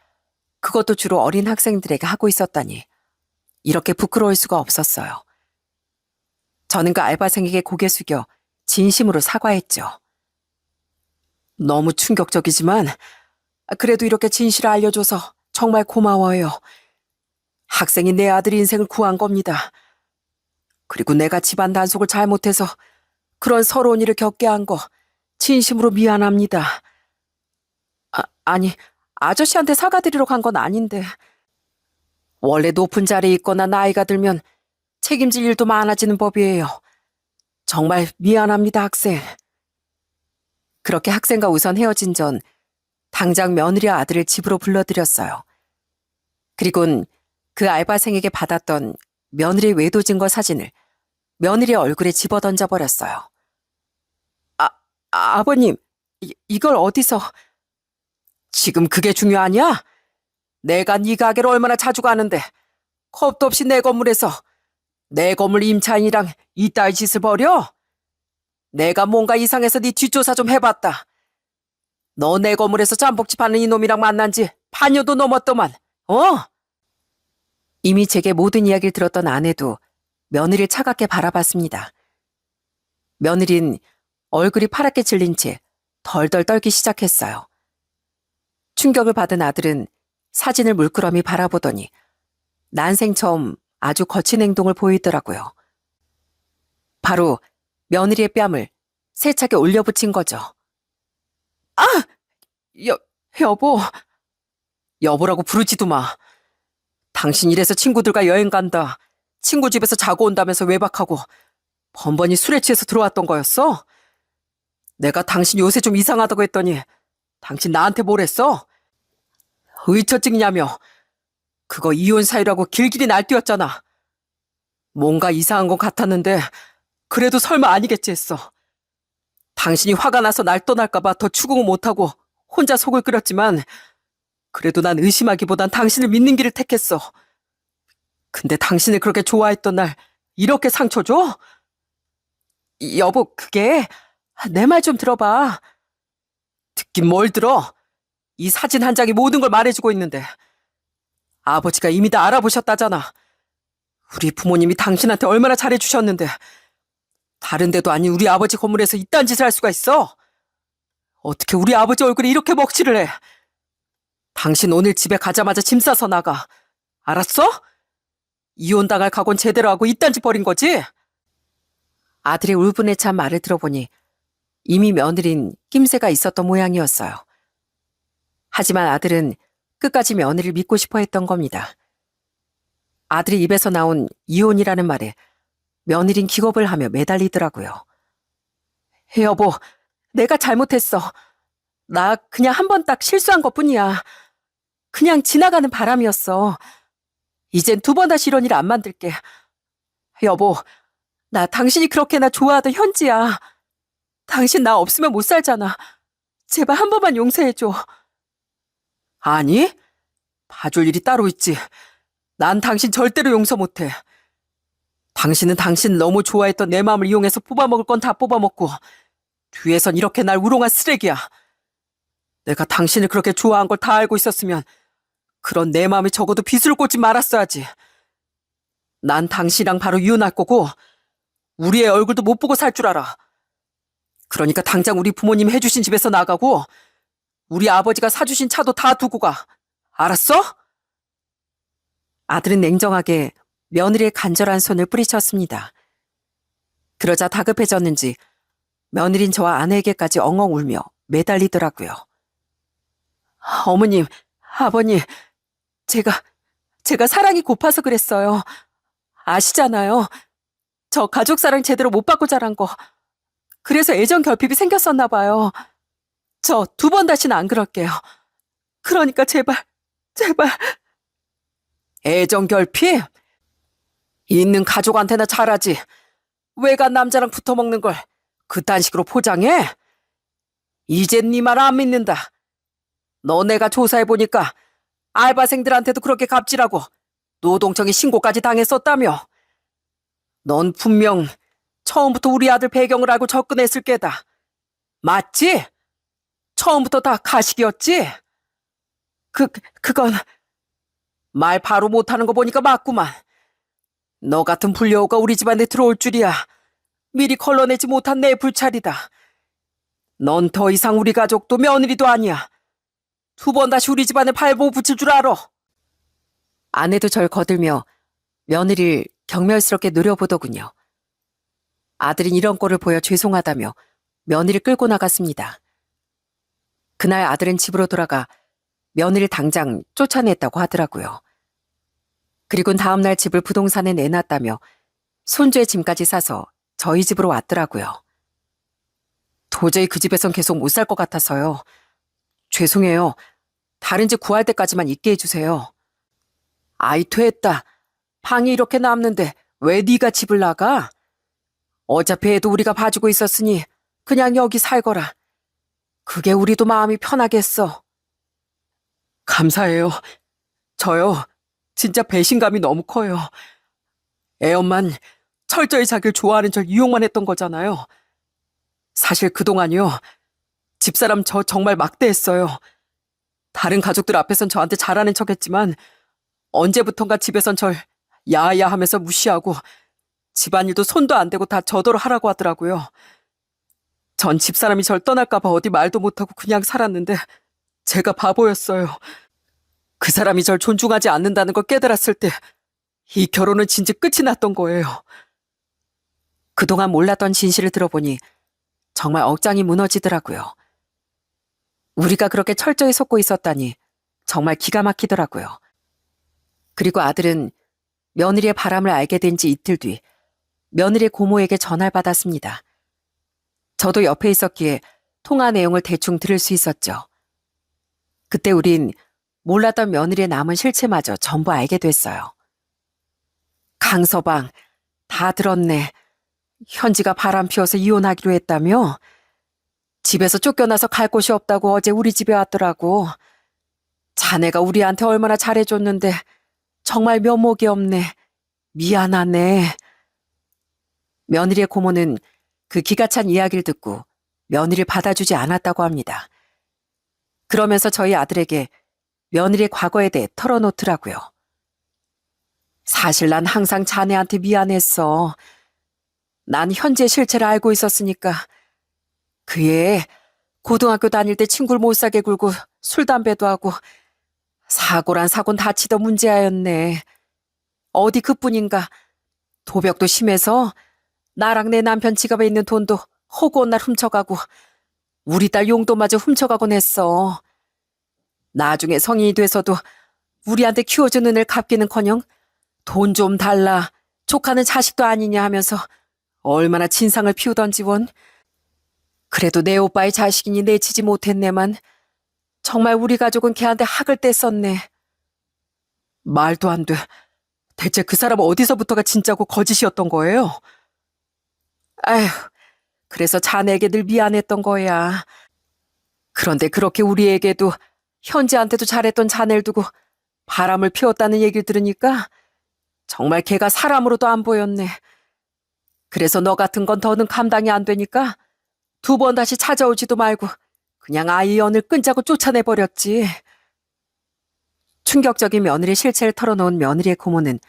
A: 그것도 주로 어린 학생들에게 하고 있었다니 이렇게 부끄러울 수가 없었어요. 저는 그 알바생에게 고개 숙여 진심으로 사과했죠. 너무 충격적이지만 그래도 이렇게 진실을 알려줘서 정말 고마워요. 학생이 내 아들 인생을 구한 겁니다. 그리고 내가 집안 단속을 잘못해서 그런 서러운 일을 겪게 한 거 진심으로 미안합니다. 아니, 아저씨한테 사과드리러 간 건 아닌데. 원래 높은 자리에 있거나 나이가 들면 책임질 일도 많아지는 법이에요. 정말 미안합니다, 학생. 그렇게 학생과 우선 헤어진 전 당장 며느리와 아들을 집으로 불러들였어요. 그리곤 그 알바생에게 받았던 며느리 외도 증거 사진을 며느리 얼굴에 집어던져 버렸어요. 아버님, 이걸 어디서... 지금 그게 중요하냐? 내가 네 가게를 얼마나 자주 가는데 겁도 없이 내 건물에서 내 건물 임차인이랑 이따위 짓을 벌여? 내가 뭔가 이상해서 네 뒷조사 좀 해봤다. 너 내 건물에서 짬뽕집 하는 이놈이랑 만난 지 반년도 넘었더만, 어? 이미 제게 모든 이야기를 들었던 아내도 며느리를 차갑게 바라봤습니다. 며느린 얼굴이 파랗게 질린 채 덜덜 떨기 시작했어요. 충격을 받은 아들은 사진을 물끄러미 바라보더니 난생 처음 아주 거친 행동을 보이더라고요. 바로 며느리의 뺨을 세차게 올려붙인 거죠. 아! 여보. 여보라고 부르지도 마. 당신 이래서 친구들과 여행 간다, 친구 집에서 자고 온다면서 외박하고 번번이 술에 취해서 들어왔던 거였어? 내가 당신 요새 좀 이상하다고 했더니 당신 나한테 뭘 했어? 의처증이냐며. 그거 이혼 사유라고 길길이 날뛰었잖아. 뭔가 이상한 것 같았는데 그래도 설마 아니겠지 했어. 당신이 화가 나서 날 떠날까 봐 더 추궁을 못하고 혼자 속을 끓였지만 그래도 난 의심하기보단 당신을 믿는 길을 택했어. 근데 당신을 그렇게 좋아했던 날 이렇게 상처 줘? 여보, 그게... 내 말 좀 들어봐. 듣긴 뭘 들어. 이 사진 한 장이 모든 걸 말해주고 있는데. 아버지가 이미 다 알아보셨다잖아. 우리 부모님이 당신한테 얼마나 잘해주셨는데 다른 데도 아닌 우리 아버지 건물에서 이딴 짓을 할 수가 있어? 어떻게 우리 아버지 얼굴에 이렇게 먹칠을 해? 당신 오늘 집에 가자마자 짐 싸서 나가. 알았어? 이혼당할 각오는 제대로 하고 이딴 짓 벌인 거지? 아들의 울분에 찬 말을 들어보니 이미 며느린 낌새가 있었던 모양이었어요. 하지만 아들은 끝까지 며느리를 믿고 싶어 했던 겁니다. 아들의 입에서 나온 이혼이라는 말에 며느린 기겁을 하며 매달리더라고요. 여보, 내가 잘못했어. 나 그냥 한 번 딱 실수한 것뿐이야. 그냥 지나가는 바람이었어. 이젠 두 번 다시 이런 일 안 만들게. 여보, 나 당신이 그렇게나 좋아하던 현지야. 당신 나 없으면 못 살잖아. 제발 한 번만 용서해줘. 아니, 봐줄 일이 따로 있지. 난 당신 절대로 용서 못해. 당신은 당신 너무 좋아했던 내 마음을 이용해서 뽑아먹을 건 다 뽑아먹고 뒤에선 이렇게 날 우롱한 쓰레기야. 내가 당신을 그렇게 좋아한 걸 다 알고 있었으면 그런 내 마음에 적어도 빗을 꽂지 말았어야지. 난 당신이랑 바로 이혼할 거고 우리의 얼굴도 못 보고 살 줄 알아. 그러니까 당장 우리 부모님 해주신 집에서 나가고 우리 아버지가 사주신 차도 다 두고 가. 알았어? 아들은 냉정하게 며느리의 간절한 손을 뿌리쳤습니다. 그러자 다급해졌는지 며느린 저와 아내에게까지 엉엉 울며 매달리더라고요. 어머님, 아버님, 제가 사랑이 고파서 그랬어요. 아시잖아요. 저 가족 사랑 제대로 못 받고 자란 거. 그래서 애정 결핍이 생겼었나 봐요. 저 2번 다시는 안 그럴게요. 그러니까 제발. 애정 결핍? 있는 가족한테나 잘하지. 외간 남자랑 붙어먹는 걸 그딴 식으로 포장해? 이젠 네 말 안 믿는다. 너네가 조사해보니까 알바생들한테도 그렇게 갑질하고 노동청에 신고까지 당했었다며. 넌 분명 처음부터 우리 아들 배경을 알고 접근했을 게다. 맞지? 처음부터 다 가식이었지? 그건 말 바로 못하는 거 보니까 맞구만. 너 같은 불려우가 우리 집안에 들어올 줄이야. 미리 걸러내지 못한 내 불찰이다. 넌 더 이상 우리 가족도 며느리도 아니야. 2번 다시 우리 집안에 발보 붙일 줄 알아. 아내도 절 거들며 며느리를 경멸스럽게 노려보더군요. 아들은 이런 꼴을 보여 죄송하다며 며느리를 끌고 나갔습니다. 그날 아들은 집으로 돌아가 며느리를 당장 쫓아냈다고 하더라고요. 그리고 다음날 집을 부동산에 내놨다며 손주의 짐까지 싸서 저희 집으로 왔더라고요. 도저히 그 집에선 계속 못 살 것 같아서요. 죄송해요. 다른 집 구할 때까지만 있게 해주세요. 아이 됐다. 방이 이렇게 남는데 왜 네가 집을 나가? 어차피 애도 우리가 봐주고 있었으니 그냥 여기 살거라. 그게 우리도 마음이 편하겠어. 감사해요. 저요. 진짜 배신감이 너무 커요. 애엄만 철저히 자기를 좋아하는 절 이용만 했던 거잖아요. 사실 그동안요. 집사람 저 정말 막대했어요. 다른 가족들 앞에선 저한테 잘하는 척했지만 언제부턴가 집에선 절 야야 하면서 무시하고 집안일도 손도 안 대고 다 저더러 하라고 하더라고요. 전 집사람이 절 떠날까 봐 어디 말도 못하고 그냥 살았는데 제가 바보였어요. 그 사람이 절 존중하지 않는다는 걸 깨달았을 때 이 결혼은 진짜 끝이 났던 거예요. 그동안 몰랐던 진실을 들어보니 정말 억장이 무너지더라고요. 우리가 그렇게 철저히 속고 있었다니 정말 기가 막히더라고요. 그리고 아들은 며느리의 바람을 알게 된 지 이틀 뒤 며느리의 고모에게 전화를 받았습니다. 저도 옆에 있었기에 통화 내용을 대충 들을 수 있었죠. 그때 우린 몰랐던 며느리의 남은 실체마저 전부 알게 됐어요. 강서방, 다 들었네. 현지가 바람 피워서 이혼하기로 했다며? 집에서 쫓겨나서 갈 곳이 없다고 어제 우리 집에 왔더라고. 자네가 우리한테 얼마나 잘해줬는데 정말 면목이 없네. 미안하네. 며느리의 고모는 그 기가 찬 이야기를 듣고 며느리를 받아주지 않았다고 합니다. 그러면서 저희 아들에게 며느리의 과거에 대해 털어놓더라고요. 사실 난 항상 자네한테 미안했어. 난 현재의 실체를 알고 있었으니까. 그 애 고등학교 다닐 때 친구를 못 사게 굴고 술 담배도 하고 사고란 사고는 다치던 문제아였네. 어디 그뿐인가. 도벽도 심해서 나랑 내 남편 지갑에 있는 돈도 허구한 날 훔쳐가고 우리 딸 용돈마저 훔쳐가곤 했어. 나중에 성인이 돼서도 우리한테 키워주는 애를 갚기는커녕 돈 좀 달라. 조카는 자식도 아니냐 하면서 얼마나 진상을 피우던지 원. 그래도 내 오빠의 자식이니 내치지 못했네만 정말 우리 가족은 걔한테 학을 뗐었네. 말도 안 돼. 대체 그 사람 어디서부터가 진짜고 거짓이었던 거예요? 아휴, 그래서 자네에게 늘 미안했던 거야. 그런데 그렇게 우리에게도 현지한테도 잘했던 자네를 두고 바람을 피웠다는 얘기를 들으니까 정말 걔가 사람으로도 안 보였네. 그래서 너 같은 건 더는 감당이 안 되니까 2번 다시 찾아오지도 말고 그냥 아이 연을 끈자고 쫓아내버렸지. 충격적인 며느리 실체를 털어놓은 며느리의 고모는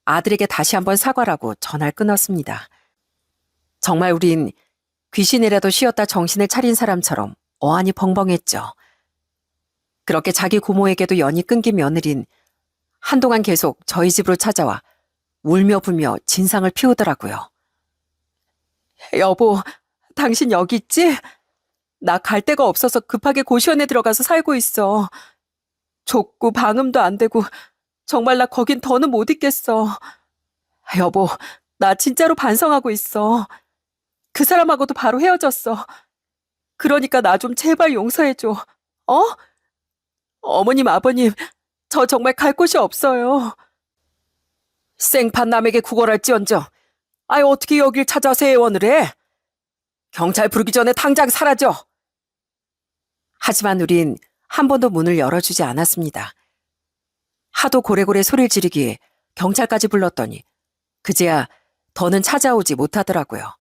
A: 아들에게 다시 한번 사과라고 전화를 끊었습니다. 정말 우린 귀신이라도 쉬었다 정신을 차린 사람처럼 어안이 벙벙했죠. 그렇게 자기 고모에게도 연이 끊긴 며느린 한동안 계속 저희 집으로 찾아와 울며 불며 진상을 피우더라고요. 여보, 당신 여기 있지? 나 갈 데가 없어서 급하게 고시원에 들어가서 살고 있어. 좁고 방음도 안 되고 정말 나 거긴 더는 못 있겠어. 여보, 나 진짜로 반성하고 있어. 그 사람하고도 바로 헤어졌어. 그러니까 나 좀 제발 용서해줘. 어? 어머님, 아버님, 저 정말 갈 곳이 없어요. 생판 남에게 구걸할지언정. 아이, 어떻게 여길 찾아서 애원을 해? 경찰 부르기 전에 당장 사라져. 하지만 우린 한 번도 문을 열어주지 않았습니다. 하도 고래고래 소리를 지르기에 경찰까지 불렀더니 그제야 더는 찾아오지 못하더라고요.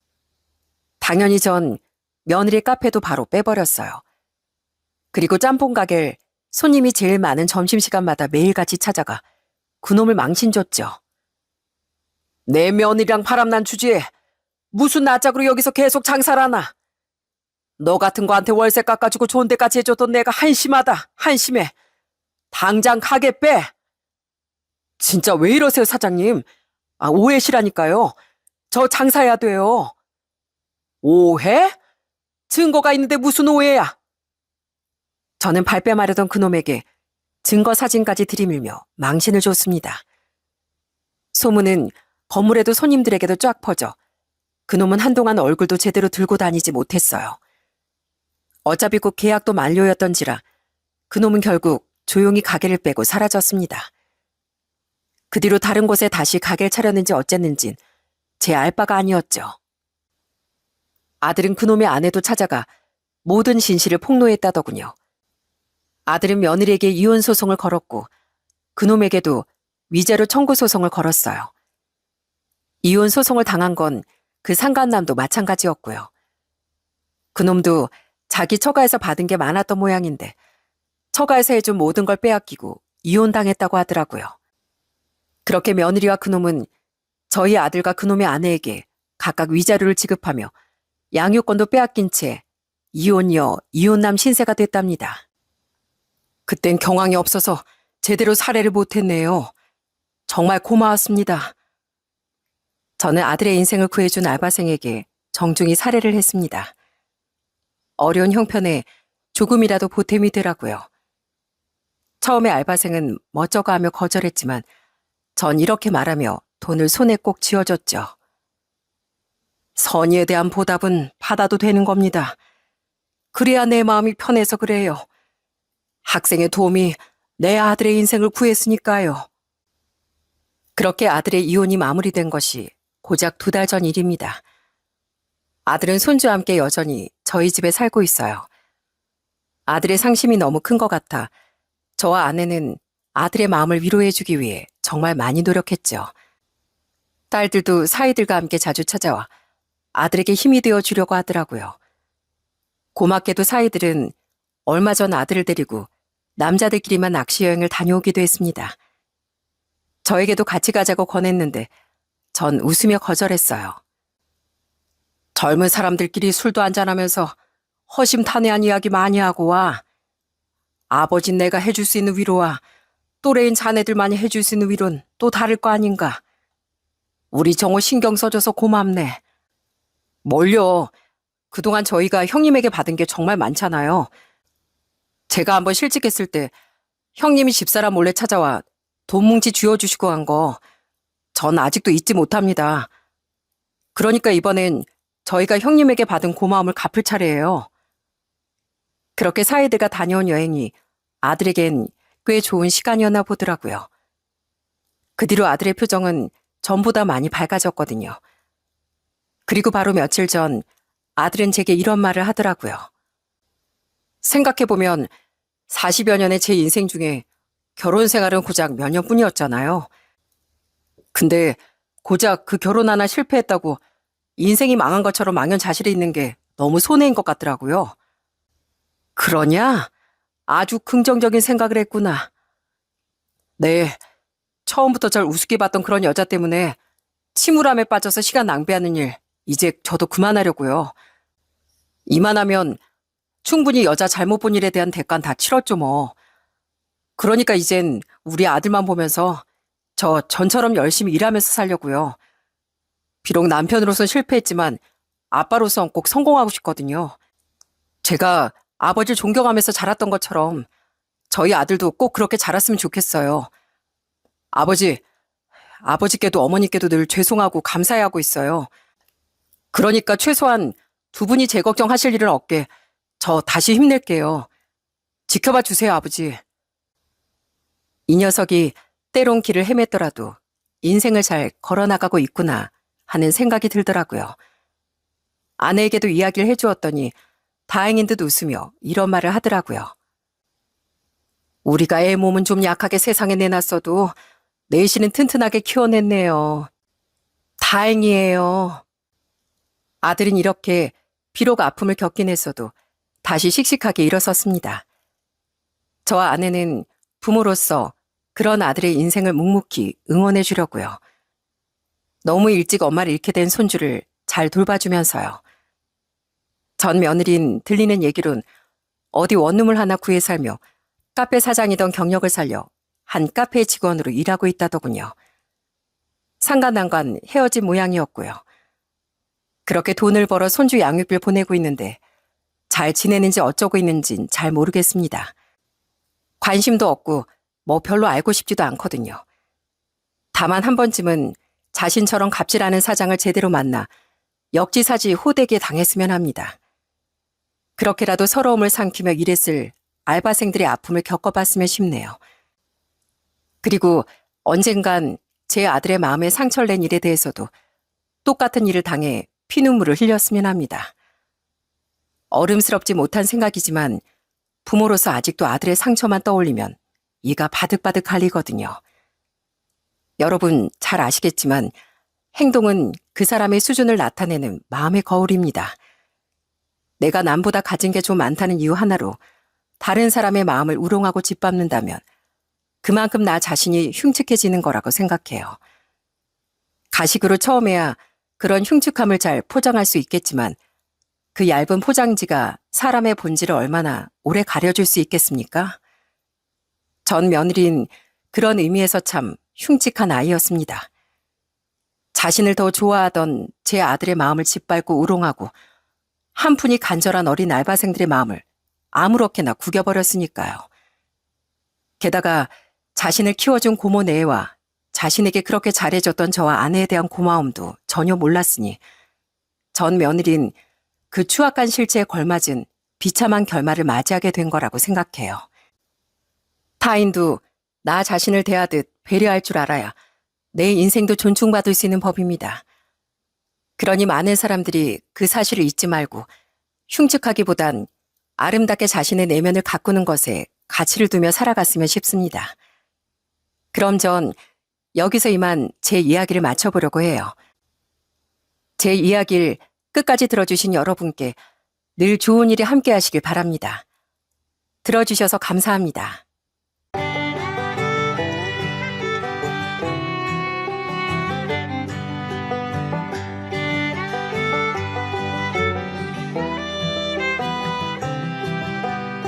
A: 당연히 전 며느리 카페도 바로 빼버렸어요. 그리고 짬뽕 가게를 손님이 제일 많은 점심시간마다 매일같이 찾아가 그놈을 망신줬죠. 내 며느리랑 바람난 주제에 무슨 낯짝으로 여기서 계속 장사를 하나. 너 같은 거한테 월세 깎아주고 좋은 데까지 해줬던 내가 한심하다. 한심해. 당장 가게 빼. 진짜 왜 이러세요, 사장님? 오해시라니까요. 저 장사해야 돼요. 오해? 증거가 있는데 무슨 오해야? 저는 발뺌하려던 그놈에게 증거 사진까지 들이밀며 망신을 줬습니다. 소문은 건물에도 손님들에게도 쫙 퍼져 그놈은 한동안 얼굴도 제대로 들고 다니지 못했어요. 어차피 곧 계약도 만료였던지라 그놈은 결국 조용히 가게를 빼고 사라졌습니다. 그 뒤로 다른 곳에 다시 가게를 차렸는지 어쨌는진 제 알 바가 아니었죠. 아들은 그놈의 아내도 찾아가 모든 진실을 폭로했다더군요. 아들은 며느리에게 이혼 소송을 걸었고 그놈에게도 위자료 청구 소송을 걸었어요. 이혼 소송을 당한 건 그 상간남도 마찬가지였고요. 그놈도 자기 처가에서 받은 게 많았던 모양인데 처가에서 해준 모든 걸 빼앗기고 이혼당했다고 하더라고요. 그렇게 며느리와 그놈은 저희 아들과 그놈의 아내에게 각각 위자료를 지급하며 양육권도 빼앗긴 채 이혼녀, 이혼남 신세가 됐답니다. 그땐 경황이 없어서 제대로 살해를 못했네요. 정말 고마웠습니다. 저는 아들의 인생을 구해준 알바생에게 정중히 사례를 했습니다. 어려운 형편에 조금이라도 보탬이 되라고요. 처음에 알바생은 멋쩍어 하며 거절했지만 전 이렇게 말하며 돈을 손에 꼭 쥐어줬죠. 선의에 대한 보답은 받아도 되는 겁니다. 그래야 내 마음이 편해서 그래요. 학생의 도움이 내 아들의 인생을 구했으니까요. 그렇게 아들의 이혼이 마무리된 것이 고작 2달 전 일입니다. 아들은 손주와 함께 여전히 저희 집에 살고 있어요. 아들의 상심이 너무 큰 것 같아 저와 아내는 아들의 마음을 위로해주기 위해 정말 많이 노력했죠. 딸들도 사이들과 함께 자주 찾아와 아들에게 힘이 되어 주려고 하더라고요. 고맙게도 사이들은 얼마 전 아들을 데리고 남자들끼리만 낚시여행을 다녀오기도 했습니다. 저에게도 같이 가자고 권했는데 전 웃으며 거절했어요. 젊은 사람들끼리 술도 한잔하면서 허심탄회한 이야기 많이 하고 와. 아버진 내가 해줄 수 있는 위로와 또래인 자네들만이 해줄 수 있는 위로는 또 다를 거 아닌가. 우리 정호 신경 써줘서 고맙네. 뭘요. 그동안 저희가 형님에게 받은 게 정말 많잖아요. 제가 한번 실직했을 때 형님이 집사람 몰래 찾아와 돈 뭉치 쥐어주시고 한 거 전 아직도 잊지 못합니다. 그러니까 이번엔 저희가 형님에게 받은 고마움을 갚을 차례예요. 그렇게 사이들과 다녀온 여행이 아들에겐 꽤 좋은 시간이었나 보더라고요. 그 뒤로 아들의 표정은 전보다 많이 밝아졌거든요. 그리고 바로 며칠 전 아들은 제게 이런 말을 하더라고요. 생각해보면 40여 년의 제 인생 중에 결혼 생활은 고작 몇 년뿐이었잖아요. 근데 고작 그 결혼 하나 실패했다고 인생이 망한 것처럼 망연자실해 있는 게 너무 손해인 것 같더라고요. 그러냐? 아주 긍정적인 생각을 했구나. 네, 처음부터 절 우습게 봤던 그런 여자 때문에 침울함에 빠져서 시간 낭비하는 일 이제 저도 그만하려고요. 이만하면 충분히 여자 잘못 본 일에 대한 대가는 다 치렀죠 뭐. 그러니까 이젠 우리 아들만 보면서 저 전처럼 열심히 일하면서 살려고요. 비록 남편으로선 실패했지만 아빠로선 꼭 성공하고 싶거든요. 제가 아버지를 존경하면서 자랐던 것처럼 저희 아들도 꼭 그렇게 자랐으면 좋겠어요. 아버지께도 어머니께도 늘 죄송하고 감사해하고 있어요. 그러니까 최소한 두 분이 제 걱정하실 일은 없게 저 다시 힘낼게요. 지켜봐 주세요, 아버지. 이 녀석이 때론 길을 헤맸더라도 인생을 잘 걸어나가고 있구나 하는 생각이 들더라고요. 아내에게도 이야기를 해주었더니 다행인 듯 웃으며 이런 말을 하더라고요. 우리가 애 몸은 좀 약하게 세상에 내놨어도 내신은 튼튼하게 키워냈네요. 다행이에요. 아들은 이렇게 비록 아픔을 겪긴 했어도 다시 씩씩하게 일어섰습니다. 저와 아내는 부모로서 그런 아들의 인생을 묵묵히 응원해 주려고요. 너무 일찍 엄마를 잃게 된 손주를 잘 돌봐주면서요. 전 며느린 들리는 얘기론 어디 원룸을 하나 구해 살며 카페 사장이던 경력을 살려 한 카페 직원으로 일하고 있다더군요. 상간난간 헤어진 모양이었고요. 그렇게 돈을 벌어 손주 양육비를 보내고 있는데 잘 지내는지 어쩌고 있는진 잘 모르겠습니다. 관심도 없고 뭐 별로 알고 싶지도 않거든요. 다만 한 번쯤은 자신처럼 갑질하는 사장을 제대로 만나 역지사지 호되게 당했으면 합니다. 그렇게라도 서러움을 삼키며 일했을 알바생들의 아픔을 겪어봤으면 싶네요. 그리고 언젠간 제 아들의 마음에 상처를 낸 일에 대해서도 똑같은 일을 당해 피눈물을 흘렸으면 합니다. 어름스럽지 못한 생각이지만 부모로서 아직도 아들의 상처만 떠올리면 이가 바득바득 갈리거든요. 여러분 잘 아시겠지만 행동은 그 사람의 수준을 나타내는 마음의 거울입니다. 내가 남보다 가진 게 좀 많다는 이유 하나로 다른 사람의 마음을 우롱하고 짓밟는다면 그만큼 나 자신이 흉측해지는 거라고 생각해요. 가식으로 처음에야 그런 흉측함을 잘 포장할 수 있겠지만 그 얇은 포장지가 사람의 본질을 얼마나 오래 가려줄 수 있겠습니까? 전 며느린 그런 의미에서 참 흉측한 아이였습니다. 자신을 더 좋아하던 제 아들의 마음을 짓밟고 우롱하고 한푼이 간절한 어린 알바생들의 마음을 아무렇게나 구겨버렸으니까요. 게다가 자신을 키워준 고모 내외와 자신에게 그렇게 잘해줬던 저와 아내에 대한 고마움도 전혀 몰랐으니 전 며느린 그 추악한 실체에 걸맞은 비참한 결말을 맞이하게 된 거라고 생각해요. 타인도 나 자신을 대하듯 배려할 줄 알아야 내 인생도 존중받을 수 있는 법입니다. 그러니 많은 사람들이 그 사실을 잊지 말고 흉측하기보단 아름답게 자신의 내면을 가꾸는 것에 가치를 두며 살아갔으면 싶습니다. 그럼 전 여기서 이만 제 이야기를 마쳐보려고 해요. 제 이야기를 끝까지 들어주신 여러분께 늘 좋은 일이 함께 하시길 바랍니다. 들어주셔서 감사합니다.